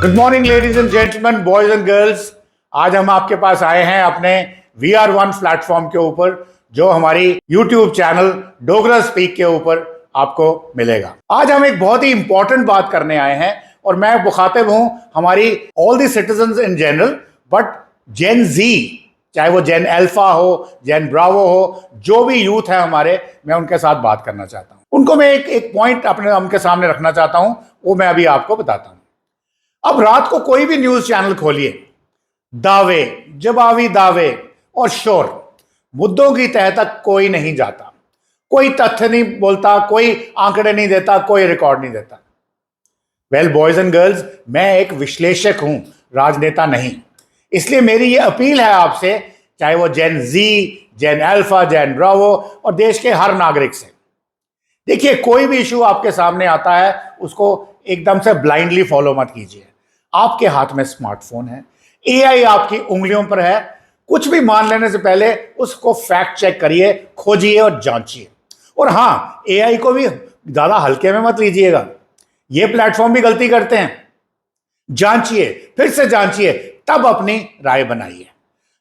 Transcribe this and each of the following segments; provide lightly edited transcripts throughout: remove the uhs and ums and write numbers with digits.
Good morning ladies and gentleman, boys and girls. आज हम आपके पास आए हैं अपने VR1 प्लेटफॉर्म के ऊपर, जो हमारी यूट्यूब चैनल डोगरा स्पीक के ऊपर आपको मिलेगा। आज हम एक बहुत ही इंपॉर्टेंट बात करने आए हैं और मैं मुखातिब हूं हमारी all the citizens in general, but Gen Z, चाहे वो जेन अल्फा हो, जेन ब्रावो हो, जो भी यूथ है हमारे, मैं उनके साथ बात करना चाहता हूं। उनको मैं एक पॉइंट अपने उनके सामने रखना चाहता हूं, वो मैं अभी आपको बताता हूं। अब रात को कोई भी न्यूज चैनल खोलिए, दावे, जवाबी दावे और शोर, मुद्दों की तह तक कोई नहीं जाता, कोई तथ्य नहीं बोलता, कोई आंकड़े नहीं देता, कोई रिकॉर्ड नहीं देता। वेल बॉयज एंड गर्ल्स, मैं एक विश्लेषक हूं, राजनेता नहीं। इसलिए मेरी ये अपील है आपसे, चाहे वो जेन जी, जेन अल्फा, जेन ब्रावो और देश के हर नागरिक से, देखिए कोई भी इशू आपके सामने आता है उसको एकदम से ब्लाइंडली फॉलो मत कीजिए। आपके हाथ में स्मार्टफोन है, AI आपकी उंगलियों पर है। कुछ भी मान लेने से पहले उसको फैक्ट चेक करिए, खोजिए और जांचिए। और हां, AI को भी ज्यादा हल्के में मत लीजिएगा, ये प्लेटफॉर्म भी गलती करते हैं। जांचिए, फिर से जांचिए, तब अपनी राय बनाइए।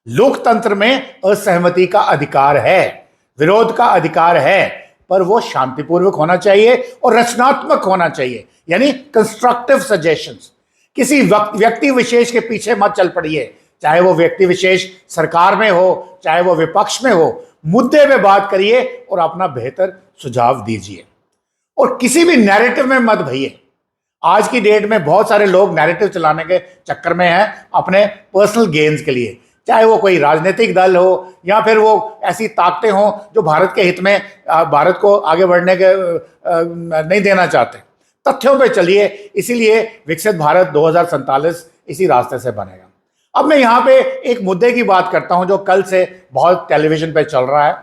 लोकतंत्र में असहमति का अधिकार है, विरोध का अधिकार है, पर वो शांतिपूर्वक होना चाहिए और रचनात्मक होना चाहिए, यानी कंस्ट्रक्टिव सजेशंस। किसी व्यक्ति विशेष के पीछे मत चल पड़िए, चाहे वो व्यक्ति विशेष सरकार में हो, चाहे वो विपक्ष में हो। मुद्दे पे बात करिए और अपना बेहतर सुझाव दीजिए, और किसी भी नैरेटिव में मत भइए। आज की डेट में बहुत सारे लोग नैरेटिव चलाने के चक्कर में हैं अपने पर्सनल गेन्स के लिए, चाहे वो कोई राजनीतिक दल हो या फिर वो ऐसी ताकतें हों जो भारत के हित में भारत को आगे बढ़ने के नहीं देना चाहते। तथ्यों पे चलिए, इसीलिए विकसित भारत 2047 इसी रास्ते से बनेगा। अब मैं यहाँ पे एक मुद्दे की बात करता हूँ जो कल से बहुत टेलीविजन पे चल रहा है।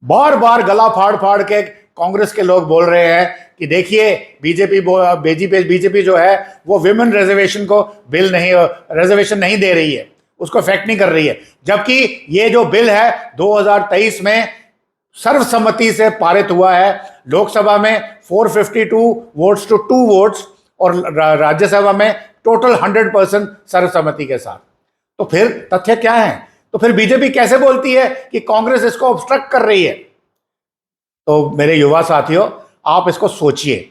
बार बार गला फाड़ फाड़ के कांग्रेस के लोग बोल रहे हैं कि देखिए बीजेपी जो है वो विमेन रिजर्वेशन को रिजर्वेशन नहीं दे रही है, उसको इफेक्ट नहीं कर रही है। जबकि ये जो बिल है 2023 में सर्वसम्मति से पारित हुआ है, लोकसभा में 452 वोट्स टू 2 वोट्स और राज्यसभा में टोटल 100% सर्वसम्मति के साथ। तो फिर तथ्य क्या है? तो फिर बीजेपी कैसे बोलती है कि कांग्रेस इसको ऑब्स्ट्रक्ट कर रही है? तो मेरे युवा साथियों, आप इसको सोचिए।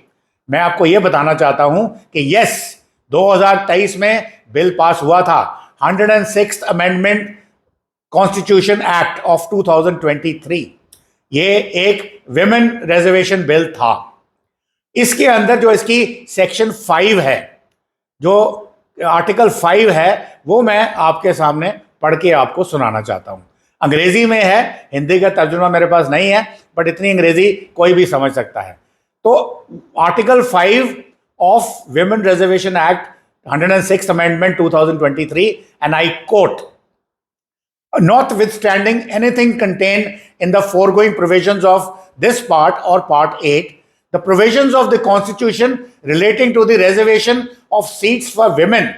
मैं आपको यह बताना चाहता हूं कि यस, 2023 में बिल पास हुआ था, 106th amendment constitution act of 2023। ये एक विमेन रिजर्वेशन बिल था। इसके अंदर जो इसकी सेक्शन 5 है, जो आर्टिकल 5 है, वो मैं आपके सामने पढ़ के आपको सुनाना चाहता हूं। अंग्रेजी में है, हिंदी का तर्जुमा मेरे पास नहीं है, बट इतनी अंग्रेजी कोई भी समझ सकता है। तो article 5 of women reservation act 106th amendment 2023, and I quote, notwithstanding anything contained in the foregoing provisions of this part or part 8, the provisions of the Constitution relating to the reservation of seats for women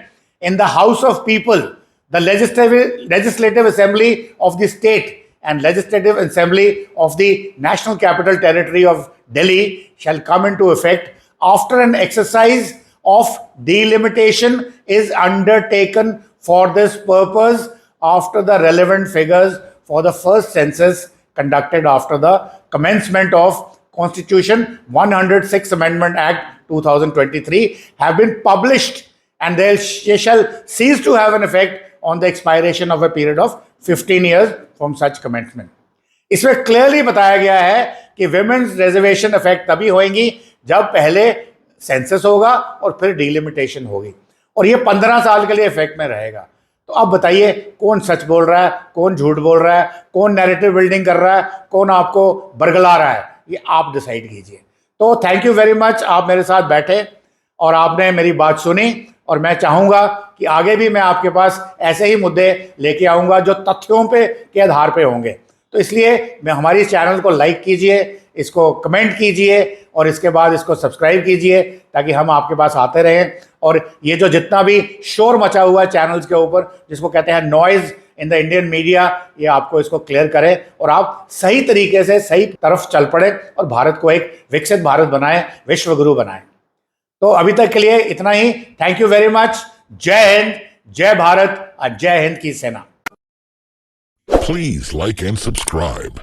in the House of People, the Legislative Assembly of the state and Legislative Assembly of the National Capital Territory of Delhi shall come into effect after an exercise of delimitation is undertaken for this purpose after the relevant figures for the first census conducted after the commencement of Constitution 106 Amendment Act 2023 have been published, and they shall cease to have an effect on the expiration of a period of 15 years from such commencement. इसमें clearly बताया गया है कि women's reservation effect तभी होंगी जब पहले census होगा और फिर डिलिमिटेशन होगी, और ये 15 साल के लिए इफेक्ट में रहेगा। तो अब बताइए, कौन सच बोल रहा है, कौन झूठ बोल रहा है, कौन नैरेटिव बिल्डिंग कर रहा है, कौन आपको बरगला रहा है, ये आप डिसाइड कीजिए। तो थैंक यू वेरी मच, आप मेरे साथ बैठे और आपने मेरी बात सुनी, और मैं चाहूँगा कि आगे भी मैं आपके पास ऐसे ही मुद्दे लेके आऊँगा जो तथ्यों पे के आधार पे होंगे। तो इसलिए मैं हमारी चैनल को लाइक कीजिए, इसको कमेंट कीजिए और इसके बाद इसको सब्सक्राइब कीजिए, ताकि हम आपके पास आते रहें। और ये जो जितना भी शोर मचा हुआ है चैनल्स के ऊपर, जिसको कहते हैं noise in the Indian media, ये आपको इसको क्लियर करें और आप सही तरीके से सही तरफ चल पड़े और भारत को एक विकसित भारत बनाएं, विश्व गुरु बनाएं। तो अभी तक के लिए इतना ही। Thank you very much. जय हिंद, जय भारत और जय हिंद की सेना। Please like and subscribe.